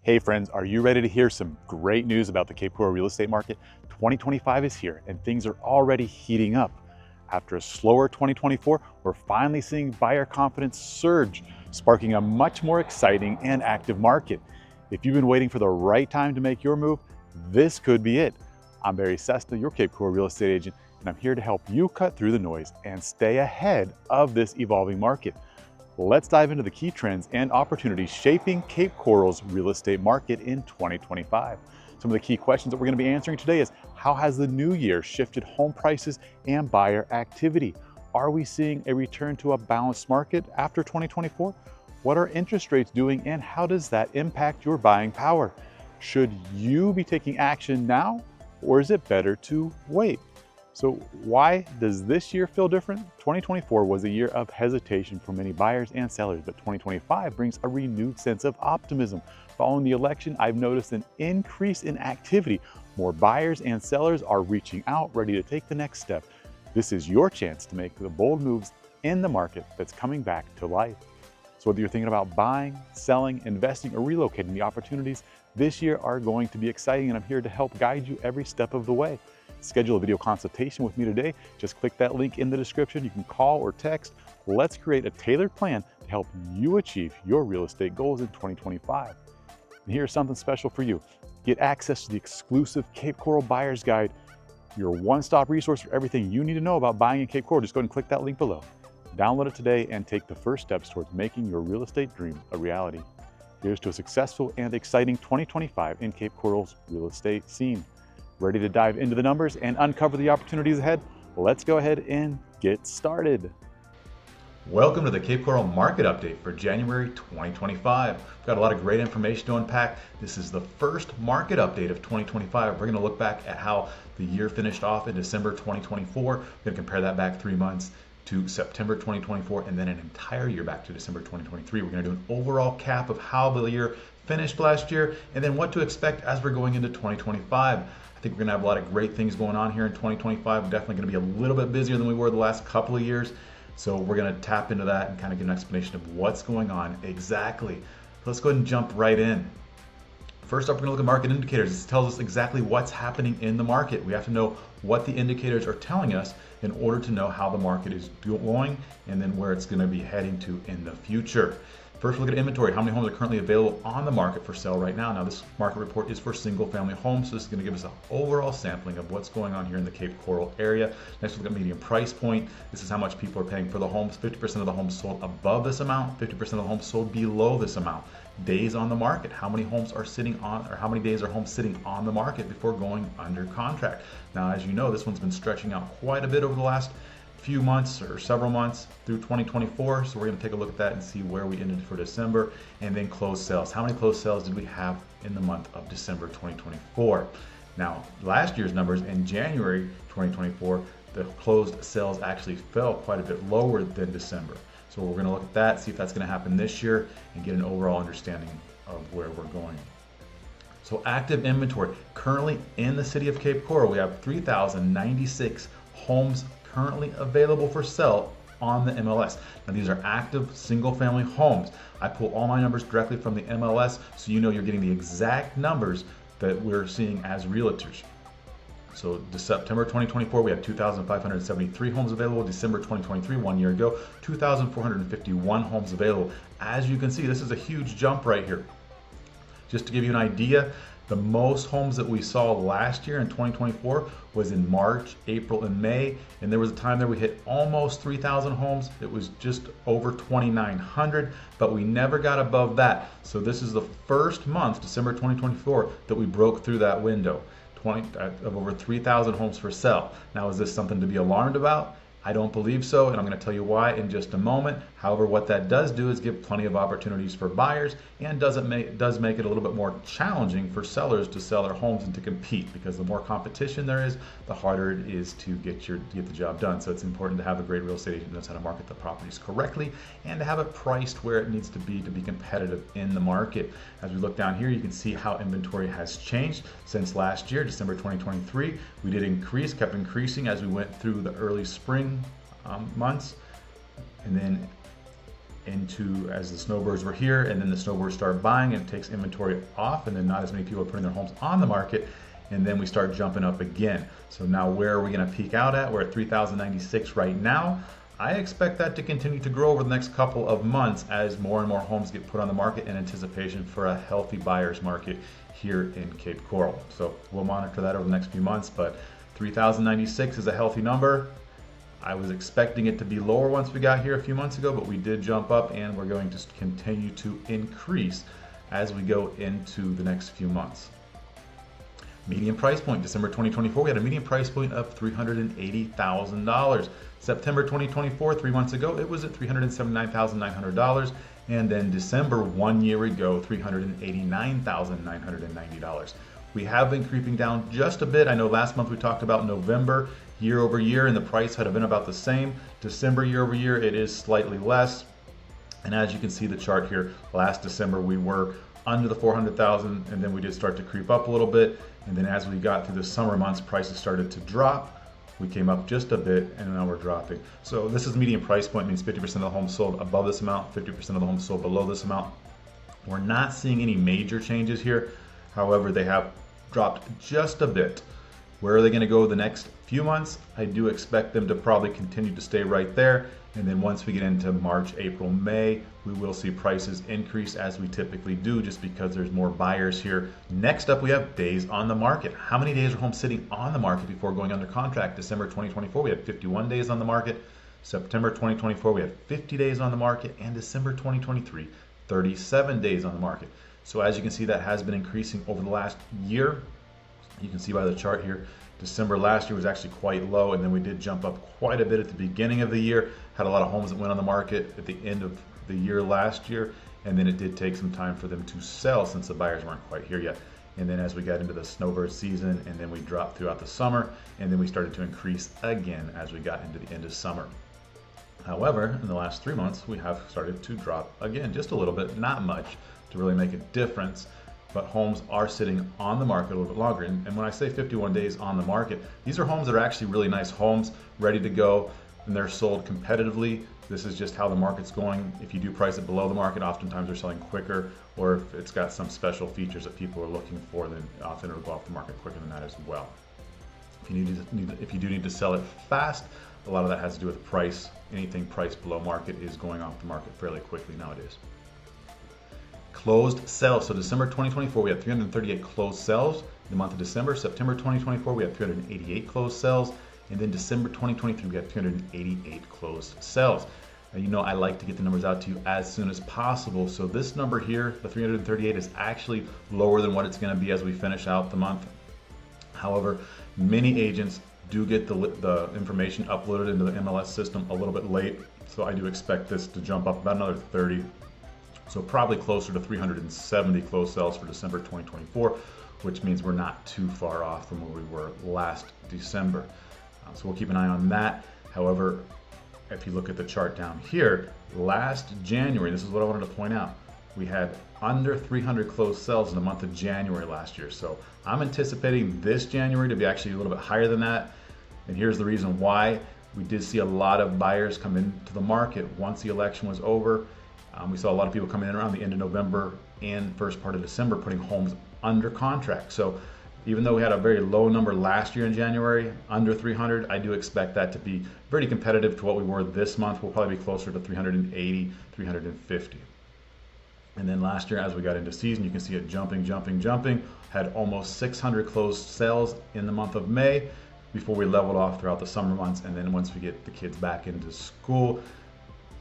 Hey friends, are you ready to hear some great news about the Cape Coral real estate market? 2025 is here and things are already heating up. After a slower 2024, we're finally seeing buyer confidence surge, sparking a much more exciting and active market. If you've been waiting for the right time to make your move, this could be it. I'm Cessna, your Cape Coral real estate agent, and I'm here to help you cut through the noise and stay ahead of this evolving market. Let's dive into the key trends and opportunities shaping Cape Coral's real estate market in 2025. Some of the key questions that we're going to be answering today is: how has the new year shifted home prices and buyer activity? Are we seeing a return to a balanced market after 2024? What are interest rates doing and how does that impact your buying power? Should you be taking action now or is it better to wait? So why does this year feel different? 2024 was a year of hesitation for many buyers and sellers, but 2025 brings a renewed sense of optimism. Following the election, I've noticed an increase in activity. More buyers and sellers are reaching out, ready to take the next step. This is your chance to make the bold moves in the market that's coming back to life. So whether you're thinking about buying, selling, investing, or relocating, the opportunities this year are going to be exciting, and I'm here to help guide you every step of the way. Schedule a video consultation with me today. Just click that link in the description. You can call or text. Let's create a tailored plan to help you achieve your real estate goals in 2025. And here's something special for you. Get access to the exclusive Cape Coral Buyer's Guide, your one-stop resource for everything you need to know about buying in Cape Coral. Just go ahead and click that link below. Download it today and take the first steps towards making your real estate dream a reality. Here's to a successful and exciting 2025 in Cape Coral's real estate scene. Ready to dive into the numbers and uncover the opportunities ahead? Let's go ahead and get started. Welcome to the Cape Coral Market Update for January 2025. We've got a lot of great information to unpack. This is the first market update of 2025. We're going to look back at how the year finished off in December 2024. We're going to compare that back 3 months to September 2024 and then an entire year back to December 2023. We're going to do an overall cap of how the year finished last year and then what to expect as we're going into 2025. I think we're going to have a lot of great things going on here in 2025. We're definitely going to be a little bit busier than we were the last couple of years. So we're going to tap into that and kind of get an explanation of what's going on exactly. Let's go ahead and jump right in. First up, we're going to look at market indicators. This tells us exactly what's happening in the market. We have to know what the indicators are telling us in order to know how the market is going and then where it's going to be heading to in the future. First, look at inventory. How many homes are currently available on the market for sale right now? Now, this market report is for single-family homes, so this is going to give us an overall sampling of what's going on here in the Cape Coral area. Next, look at median price point. This is how much people are paying for the homes. 50% of the homes sold above this amount, 50% of the homes sold below this amount. Days on the market. How many homes are sitting on, or how many days are homes sitting on the market before going under contract? Now, as you know, this one's been stretching out quite a bit over the last few months or several months through 2024. So we're going to take a look at that and see where we ended for December, and then closed sales. How many closed sales did we have in the month of December 2024? Now, last year's numbers in January 2024, the closed sales actually fell quite a bit lower than December. So we're going to look at that, see if that's going to happen this year, and get an overall understanding of where we're going. So active inventory. Currently in the city of Cape Coral, we have 3,096 homes currently available for sale on the MLS. Now, these are active single-family homes. I pull all my numbers directly from the MLS, so you know you're getting the exact numbers that we're seeing as realtors. So September 2024, we have 2,573 homes available. December 2023, 1 year ago, 2,451 homes available. As you can see, this is a huge jump right here. Just to give you an idea, the most homes that we saw last year in 2024 was in March, April, and May. And there was a time there we hit almost 3,000 homes. It was just over 2,900, but we never got above that. So this is the first month, December 2024, that we broke through that window of over 3,000 homes for sale. Now, is this something to be alarmed about? I don't believe so, and I'm going to tell you why in just a moment. However, what that does do is give plenty of opportunities for buyers, and does make it a little bit more challenging for sellers to sell their homes and to compete, because the more competition there is, the harder it is to get the job done. So it's important to have a great real estate agent who knows how to market the properties correctly and to have it priced where it needs to be competitive in the market. As we look down here, you can see how inventory has changed since last year, December 2023. We did increase, kept increasing as we went through the early spring months, and then into as the snowbirds were here, and then the snowbirds start buying and it takes inventory off, and then not as many people are putting their homes on the market, and then we start jumping up again. So now where are we going to peak out at? We're at 3,096 right now. I expect that to continue to grow over the next couple of months as more and more homes get put on the market in anticipation for a healthy buyer's market here in Cape Coral. So we'll monitor that over the next few months, but 3,096 is a healthy number. I was expecting it to be lower once we got here a few months ago, but we did jump up, and we're going to continue to increase as we go into the next few months. Median price point, December 2024, we had a median price point of $380,000. September 2024, 3 months ago, it was at $379,900. And then December 1 year ago, $389,990. We have been creeping down just a bit. I know last month we talked about November year over year, and the price had been about the same. December year over year, it is slightly less. And as you can see the chart here, last December we were under the 400,000, and then we did start to creep up a little bit. And then as we got through the summer months, prices started to drop. We came up just a bit, and now we're dropping. So this is median price point, means 50% of the homes sold above this amount, 50% of the homes sold below this amount. We're not seeing any major changes here. However, they have dropped just a bit. Where are they going to go the next few months? I do expect them to probably continue to stay right there. And then once we get into March, April, May, we will see prices increase as we typically do, just because there's more buyers here. Next up, we have days on the market. How many days are homes sitting on the market before going under contract? December 2024, we had 51 days on the market. September 2024, we had 50 days on the market. And December 2023, 37 days on the market. So as you can see, that has been increasing over the last year. You can see by the chart here, December last year was actually quite low, and then we did jump up quite a bit at the beginning of the year. Had a lot of homes that went on the market at the end of the year last year, and then it did take some time for them to sell since the buyers weren't quite here yet. And then as we got into the snowbird season, and then we dropped throughout the summer, and then we started to increase again as we got into the end of summer. However, in the last 3 months, we have started to drop again, just a little bit, not much to really make a difference. But homes are sitting on the market a little bit longer. And when I say 51 days on the market, these are homes that are actually really nice homes, ready to go, and they're sold competitively. This is just how the market's going. If you do price it below the market, oftentimes they're selling quicker, or if it's got some special features that people are looking for, then often it'll go off the market quicker than that as well. If you do need to sell it fast, a lot of that has to do with price. Anything priced below market is going off the market fairly quickly nowadays. Closed sales. So December 2024, we had 338 closed sales. In the month of December, September 2024, we had 388 closed sales. And then December 2023, we had 388 closed sales. Now, you know I like to get the numbers out to you as soon as possible. So this number here, the 338, is actually lower than what it's going to be as we finish out the month. However, many agents do get the information uploaded into the MLS system a little bit late. So I do expect this to jump up about another 30. So probably closer to 370 closed sales for December 2024, which means we're not too far off from where we were last December. So we'll keep an eye on that. However, if you look at the chart down here, last January, this is what I wanted to point out, we had under 300 closed sales in the month of January last year. So I'm anticipating this January to be actually a little bit higher than that. And here's the reason why. We did see a lot of buyers come into the market once the election was over. We saw a lot of people coming in around the end of November and first part of December putting homes under contract. So even though we had a very low number last year in January, under 300, I do expect that to be very competitive to what we were this month. We'll probably be closer to 380, 350. And then last year, as we got into season, you can see it jumping. Had almost 600 closed sales in the month of May before we leveled off throughout the summer months. And then once we get the kids back into school,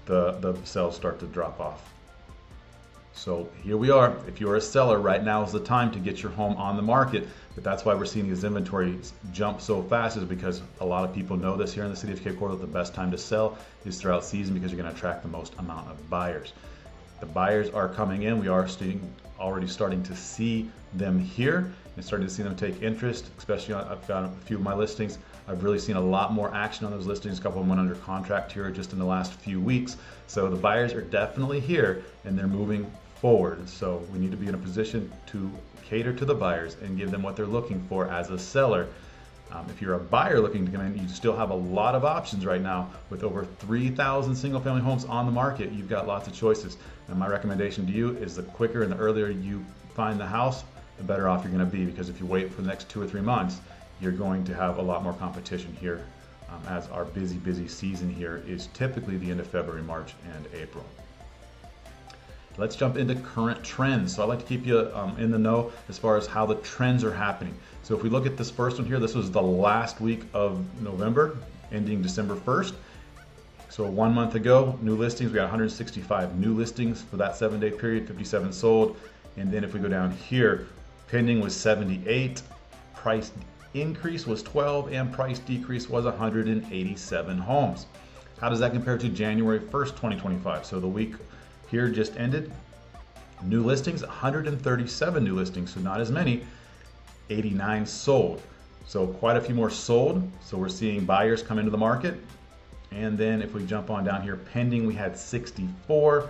the sales start to drop off. So here we are. If you're a seller, right now is the time to get your home on the market. But that's why we're seeing these inventories jump so fast, is because a lot of people know this here in the city of Cape Coral, that the best time to sell is throughout season, because you're going to attract the most amount of buyers. The buyers are coming in. We are already starting to see them here and starting to see them take interest, especially I've got a few of my listings. I've really seen a lot more action on those listings. A couple of them went under contract here just in the last few weeks. So the buyers are definitely here and they're moving forward. So we need to be in a position to cater to the buyers and give them what they're looking for as a seller. If you're a buyer looking to come in, you still have a lot of options right now. With over 3,000 single-family homes on the market, you've got lots of choices. And my recommendation to you is the quicker and the earlier you find the house, the better off you're going to be, because if you wait for the next 2 or 3 months, you're going to have a lot more competition here, as our busy season here is typically the end of February, March, and April. Let's jump into current trends. So I like to keep you in the know as far as how the trends are happening. So if we look at this first one here, this was the last week of November, ending December 1st. So 1 month ago, new listings, we got 165 new listings for that 7-day period, 57 sold. And then if we go down here, pending was 78, price increase was 12, and price decrease was 187 homes. How does that compare to January 1st, 2025? So the week here just ended. New listings, 137 new listings, so not as many. 89 sold. So quite a few more sold. So we're seeing buyers come into the market. And then if we jump on down here, pending, we had 64,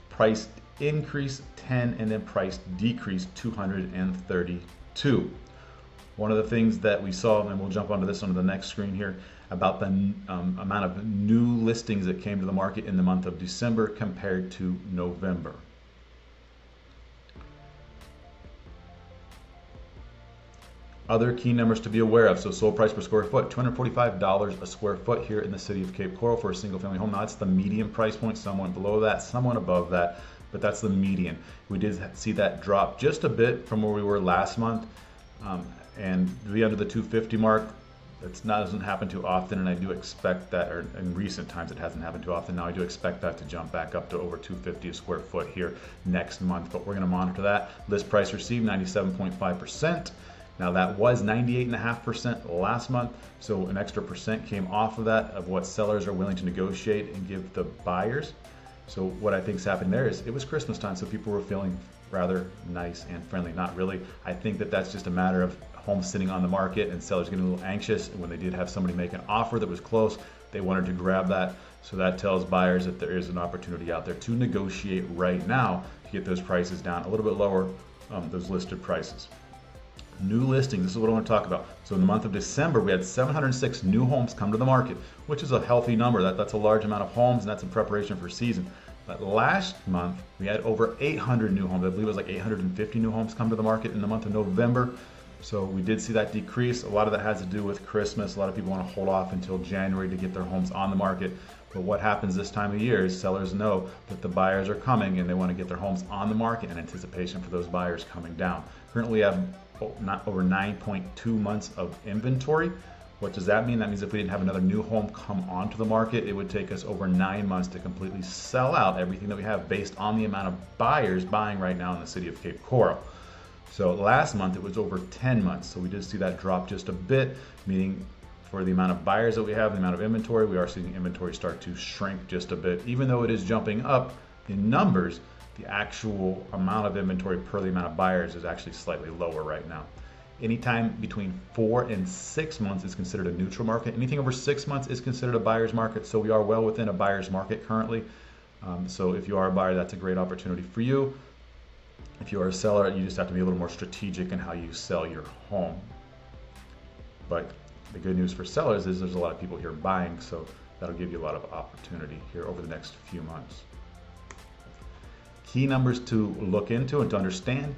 price increase 10, and then price decrease 232. One of the things that we saw, and we'll jump onto this on the next screen here, about the amount of new listings that came to the market in the month of December compared to November. Other key numbers to be aware of. So sold price per square foot, $245 a square foot here in the city of Cape Coral for a single family home. Now that's the median price point, someone below that, someone above that, but that's the median. We did see that drop just a bit from where we were last month, and to be under the 250 mark. Doesn't happen too often, and I do expect that, or in recent times it hasn't happened too often. Now I do expect that to jump back up to over 250 a square foot here next month, but we're going to monitor that. List price received, 97.5%. Now that was 98.5% last month, so an extra percent came off of that, of what sellers are willing to negotiate and give the buyers. So what I think's happened there is it was Christmas time, so people were feeling rather nice and friendly. Not really. I think that that's just a matter of homes sitting on the market and sellers getting a little anxious, and when they did have somebody make an offer that was close, they wanted to grab that. So that tells buyers that there is an opportunity out there to negotiate right now to get those prices down a little bit lower, those listed prices. New listings, this is what I want to talk about. So in the month of December, we had 706 new homes come to the market, which is a healthy number. That's a large amount of homes, and that's in preparation for season. But last month, we had over 800 new homes. I believe it was like 850 new homes come to the market in the month of November. So we did see that decrease. A lot of that has to do with Christmas. A lot of people want to hold off until January to get their homes on the market. But what happens this time of year is sellers know that the buyers are coming and they want to get their homes on the market in anticipation for those buyers coming down. Currently, we have over 9.2 months of inventory. What does that mean? That means if we didn't have another new home come onto the market, it would take us over 9 months to completely sell out everything that we have based on the amount of buyers buying right now in the city of Cape Coral. So last month it was over 10 months. So we did see that drop just a bit, meaning for the amount of buyers that we have, the amount of inventory, we are seeing inventory start to shrink just a bit. Even though it is jumping up in numbers, the actual amount of inventory per the amount of buyers is actually slightly lower right now. Anytime between 4 and 6 months is considered a neutral market. Anything over 6 months is considered a buyer's market. So we are well within a buyer's market currently. So if you are a buyer, that's a great opportunity for you. If you are a seller, you just have to be a little more strategic in how you sell your home. But the good news for sellers is there's a lot of people here buying, so that'll give you a lot of opportunity here over the next few months. Key numbers to look into and to understand.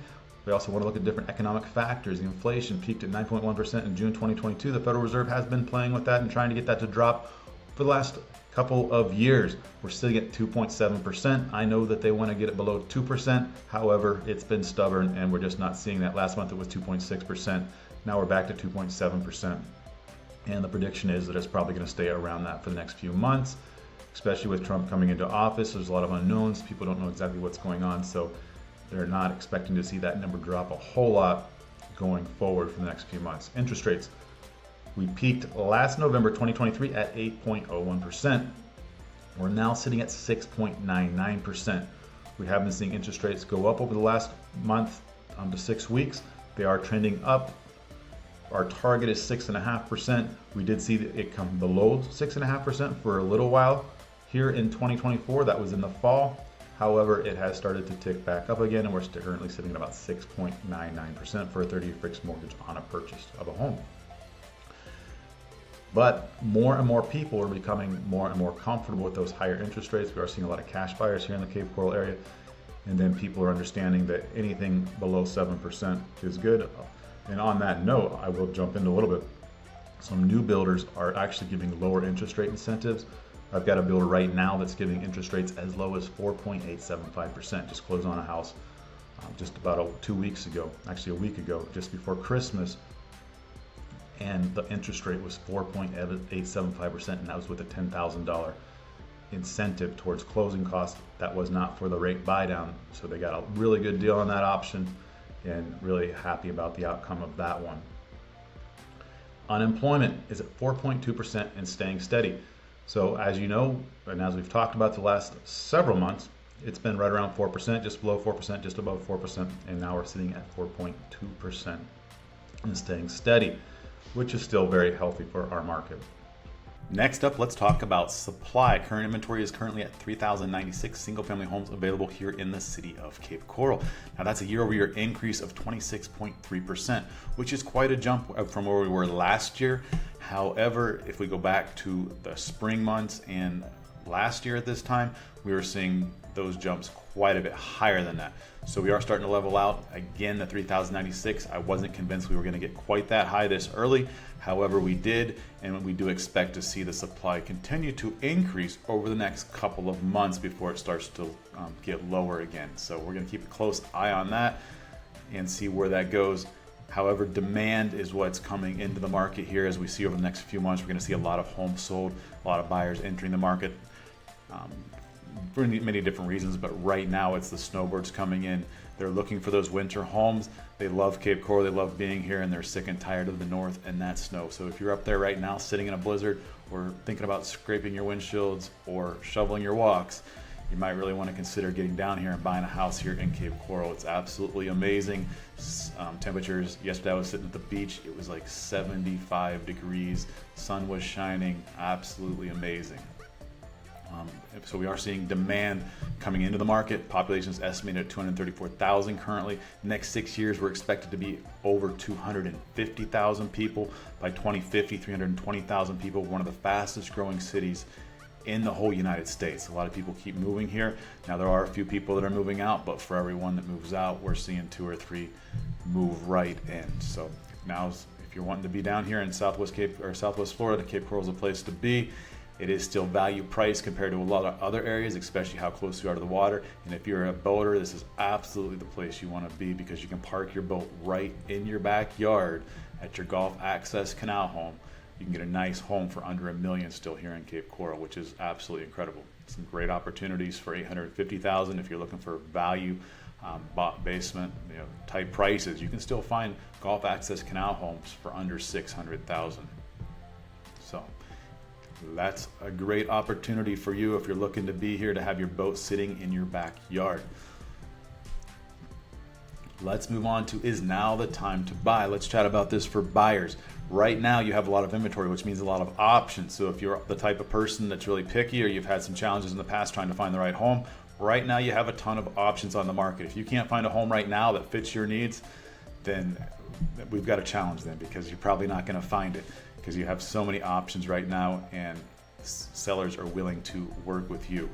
We also want to look at different economic factors. The inflation peaked at 9.1% in June 2022. The Federal Reserve has been playing with that and trying to get that to drop for the last couple of years. We're sitting at 2.7%. I know that they want to get it below 2%. However, it's been stubborn and we're just not seeing that. Last month it was 2.6%. Now we're back to 2.7%. And the prediction is that it's probably going to stay around that for the next few months, especially with Trump coming into office. There's a lot of unknowns. People don't know exactly what's going on. So they're not expecting to see that number drop a whole lot going forward for the next few months. Interest rates. We peaked last November 2023 at 8.01%. We're now sitting at 6.99%. We have been seeing interest rates go up over the last month to 6 weeks. They are trending up. Our target is 6.5%. We did see it come below 6.5% for a little while here in 2024. That was in the fall. However, it has started to tick back up again, and we're currently sitting at about 6.99% for a 30-year fixed mortgage on a purchase of a home. But more and more people are becoming more and more comfortable with those higher interest rates. We are seeing a lot of cash buyers here in the Cape Coral area. And then people are understanding that anything below 7% is good. And on that note, I will jump into a little bit. Some new builders are actually giving lower interest rate incentives. I've got a builder right now that's giving interest rates as low as 4.875%. Just closed on a house just about 2 weeks ago, actually a week ago, just before Christmas. And the interest rate was 4.875%, and that was with a $10,000 incentive towards closing costs. That was not for the rate buy down. So they got a really good deal on that option, and really happy about the outcome of that one. Unemployment is at 4.2% and staying steady. So as you know, and as we've talked about the last several months, it's been right around 4%, just below 4%, just above 4%, and now we're sitting at 4.2% and staying steady, which is still very healthy for our market. Next up, let's talk about supply. Current inventory is currently at 3,096 single-family homes available here in the city of Cape Coral. Now that's a year-over-year increase of 26.3%, which is quite a jump from where we were last year. However, if we go back to the spring months and last year at this time, we were seeing those jumps quite a bit higher than that. So we are starting to level out. Again, the 3,096, I wasn't convinced we were going to get quite that high this early. However, we did, and we do expect to see the supply continue to increase over the next couple of months before it starts to get lower again. So we're going to keep a close eye on that and see where that goes. However, demand is what's coming into the market here. As we see over the next few months, we're going to see a lot of homes sold, a lot of buyers entering the market. For many different reasons, but right now it's the snowbirds coming in. They're looking for those winter homes. They love Cape Coral, they love being here, and they're sick and tired of the north and that snow. So if you're up there right now sitting in a blizzard, or thinking about scraping your windshields or shoveling your walks, you might really want to consider getting down here and buying a house here in Cape Coral. It's absolutely amazing. Temperatures, yesterday I was sitting at the beach, it was like 75 degrees, sun was shining, absolutely amazing. So we are seeing demand coming into the market. Population is estimated at 234,000 currently. Next 6 years, we're expected to be over 250,000 people. By 2050, 320,000 people, one of the fastest growing cities in the whole United States. A lot of people keep moving here. Now there are a few people that are moving out, but for every one that moves out, we're seeing 2 or 3 move right in. So now if you're wanting to be down here in Southwest Florida, Cape Coral is a place to be. It is still value price compared to a lot of other areas, especially how close you are to the water. And if you're a boater, this is absolutely the place you want to be, because you can park your boat right in your backyard at your Gulf Access Canal home. You can get a nice home for under $1 million still here in Cape Coral, which is absolutely incredible. Some great opportunities for $850,000 if you're looking for value basement type prices. You can still find Gulf Access Canal homes for under $600,000. So that's a great opportunity for you if you're looking to be here, to have your boat sitting in your backyard. Let's move on to, is now the time to buy? Let's chat about this for buyers. Right now you have a lot of inventory, which means a lot of options. So if you're the type of person that's really picky, or you've had some challenges in the past trying to find the right home, right now you have a ton of options on the market. If you can't find a home right now that fits your needs, then we've got a challenge then, because you're probably not going to find it, because you have so many options right now and sellers are willing to work with you.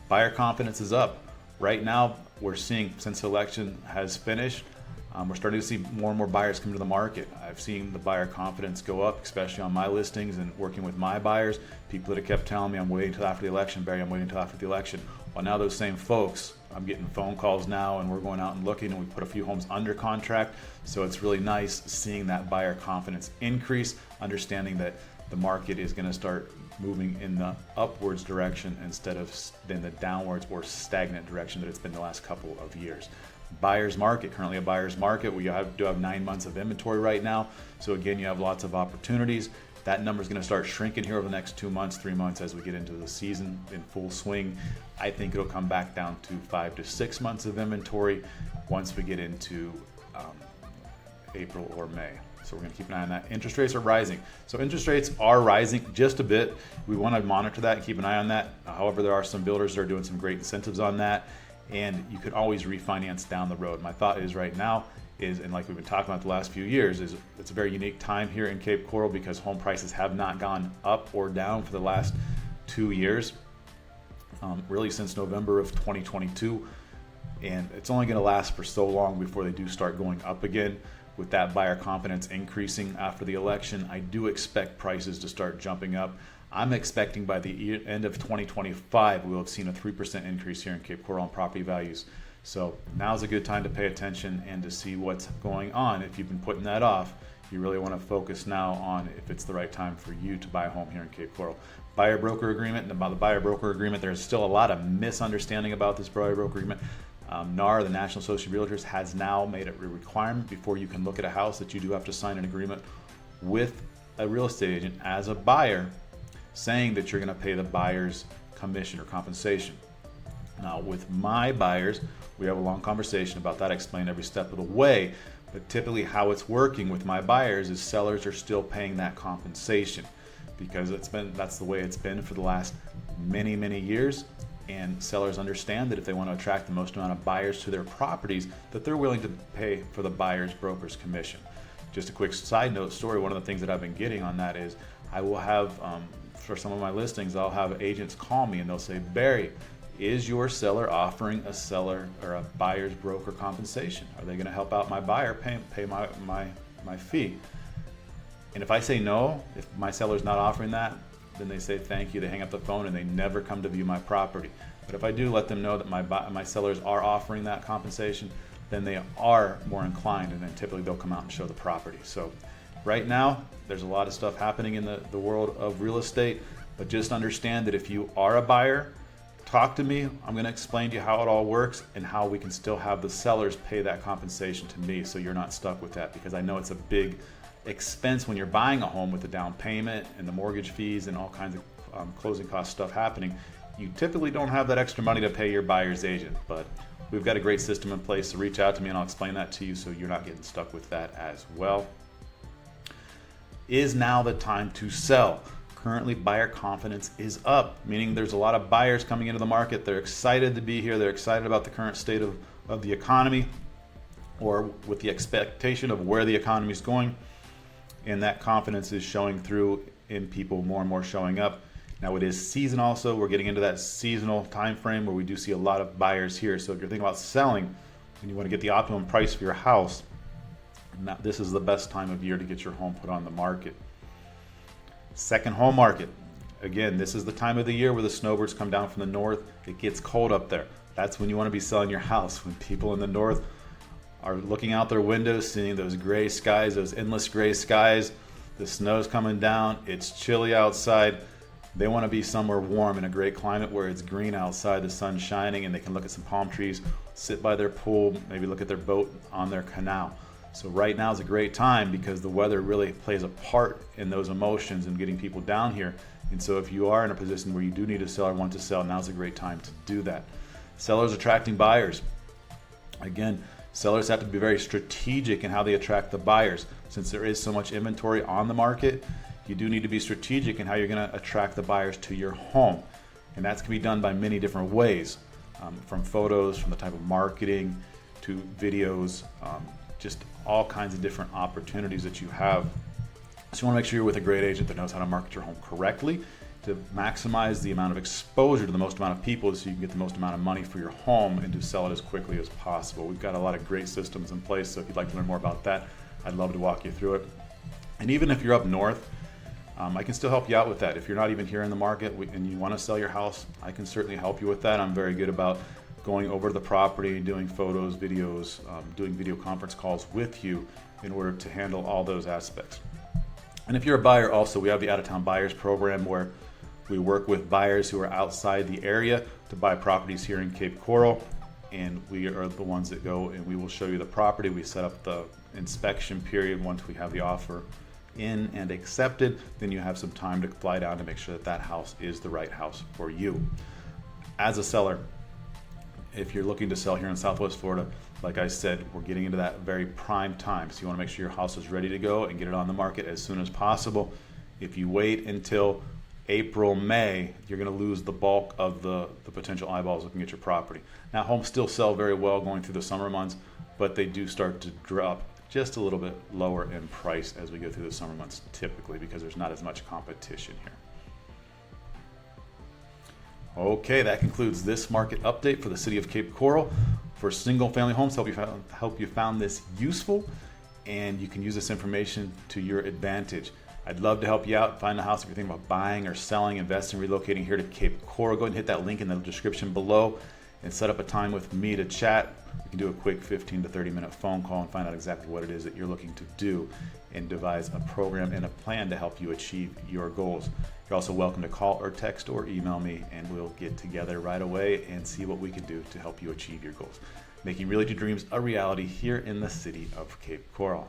Buyer confidence is up. Right now, we're seeing, since the election has finished, we're starting to see more and more buyers come to the market. I've seen the buyer confidence go up, especially on my listings and working with my buyers. People that have kept telling me, I'm waiting until after the election, Barry, I'm waiting until after the election. Well, now those same folks, I'm getting phone calls now, and we're going out and looking, and we put a few homes under contract. So it's really nice seeing that buyer confidence increase, understanding that the market is going to start moving in the upwards direction instead of in the downwards or stagnant direction that it's been the last couple of years. Buyer's market, currently a buyer's market. We do have 9 months of inventory right now. So again, you have lots of opportunities. That number is going to start shrinking here over the next 2 months, 3 months as we get into the season in full swing. I think it'll come back down to 5 to 6 months of inventory once we get into April or May. So we're going to keep an eye on that. Interest rates are rising. So interest rates are rising just a bit. We want to monitor that and keep an eye on that. However, there are some builders that are doing some great incentives on that, and you can always refinance down the road. My thought is right now, is, and like we've been talking about the last few years, is it's a very unique time here in Cape Coral because home prices have not gone up or down for the last 2 years, really since November of 2022. And it's only going to last for so long before they do start going up again. With that buyer confidence increasing after the election, I do expect prices to start jumping up. I'm expecting by the end of 2025, we'll have seen a 3% increase here in Cape Coral on property values. So now's a good time to pay attention and to see what's going on. If you've been putting that off, you really want to focus now on if it's the right time for you to buy a home here in Cape Coral. Buyer broker agreement, and about the buyer broker agreement, there's still a lot of misunderstanding about this buyer broker agreement. NAR, the National Association of Realtors, has now made it a requirement before you can look at a house that you do have to sign an agreement with a real estate agent as a buyer, saying that you're going to pay the buyer's commission or compensation. Now, with my buyers, we have a long conversation about that, explain every step of the way. But typically how it's working with my buyers is sellers are still paying that compensation because that's the way it's been for the last many years. And sellers understand that if they want to attract the most amount of buyers to their properties, that they're willing to pay for the buyer's broker's commission. Just a quick side note story, one of the things that I've been getting on that is I will have, for some of my listings, I'll have agents call me and they'll say, Barry, is your seller offering a seller or a buyer's broker compensation? Are they going to help out my buyer pay my fee? And if I say no, if my seller's not offering that, then they say thank you, they hang up the phone, and they never come to view my property. But if I do let them know that my sellers are offering that compensation, then they are more inclined, and then typically they'll come out and show the property. So right now, there's a lot of stuff happening in the world of real estate, but just understand that if you are a buyer, talk to me. I'm going to explain to you how it all works and how we can still have the sellers pay that compensation to me so you're not stuck with that, because I know it's a big expense when you're buying a home with the down payment and the mortgage fees and all kinds of closing cost stuff happening. You typically don't have that extra money to pay your buyer's agent, but we've got a great system in place, so reach out to me and I'll explain that to you so you're not getting stuck with that as well. Is now the time to sell? Currently, buyer confidence is up, meaning there's a lot of buyers coming into the market. They're excited to be here. They're excited about the current state of the economy, or with the expectation of where the economy is going. And that confidence is showing through in people more and more showing up. Now it is season also. We're getting into that seasonal time frame where we do see a lot of buyers here. So if you're thinking about selling and you want to get the optimum price for your house, this is the best time of year to get your home put on the market. Second home market. Again, this is the time of the year where the snowbirds come down from the north. It gets cold up there. That's when you want to be selling your house, when people in the north are looking out their windows, seeing those gray skies, those endless gray skies. The snow's coming down. It's chilly outside. They want to be somewhere warm in a great climate where it's green outside, the sun's shining, and they can look at some palm trees, sit by their pool, maybe look at their boat on their canal. So right now is a great time because the weather really plays a part in those emotions and getting people down here. And so if you are in a position where you do need to sell or want to sell, now's a great time to do that. Sellers attracting buyers. Again, sellers have to be very strategic in how they attract the buyers. Since there is so much inventory on the market, you do need to be strategic in how you're going to attract the buyers to your home. And that can be done by many different ways, from photos, from the type of marketing, to videos, just all kinds of different opportunities that you have. So you want to make sure you're with a great agent that knows how to market your home correctly to maximize the amount of exposure to the most amount of people so you can get the most amount of money for your home and to sell it as quickly as possible. We've got a lot of great systems in place, so if you'd like to learn more about that, I'd love to walk you through it. And even if you're up north, I can still help you out with that. If you're not even here in the market and you want to sell your house, I can certainly help you with that. I'm very good about going over the property, doing photos, videos, doing video conference calls with you in order to handle all those aspects. And if you're a buyer also, we have the out-of-town buyers program where we work with buyers who are outside the area to buy properties here in Cape Coral, and we are the ones that go and we will show you the property. We set up the inspection period once we have the offer in and accepted. Then you have some time to fly down to make sure that that house is the right house for you. As a seller, if you're looking to sell here in Southwest Florida, like I said, we're getting into that very prime time. So you want to make sure your house is ready to go and get it on the market as soon as possible. If you wait until April, May, you're going to lose the bulk of the potential eyeballs looking at your property. Now, homes still sell very well going through the summer months, but they do start to drop just a little bit lower in price as we go through the summer months, typically because there's not as much competition here. Okay, that concludes this market update for the city of Cape Coral. For single family homes, hope you found this useful and you can use this information to your advantage. I'd love to help you out, find a house if you're thinking about buying or selling, investing, relocating here to Cape Coral. Go ahead and hit that link in the description below and set up a time with me to chat. We can do a quick 15 to 30 minute phone call and find out exactly what it is that you're looking to do and devise a program and a plan to help you achieve your goals. You're also welcome to call or text or email me, and we'll get together right away and see what we can do to help you achieve your goals. Making realty dreams a reality here in the city of Cape Coral.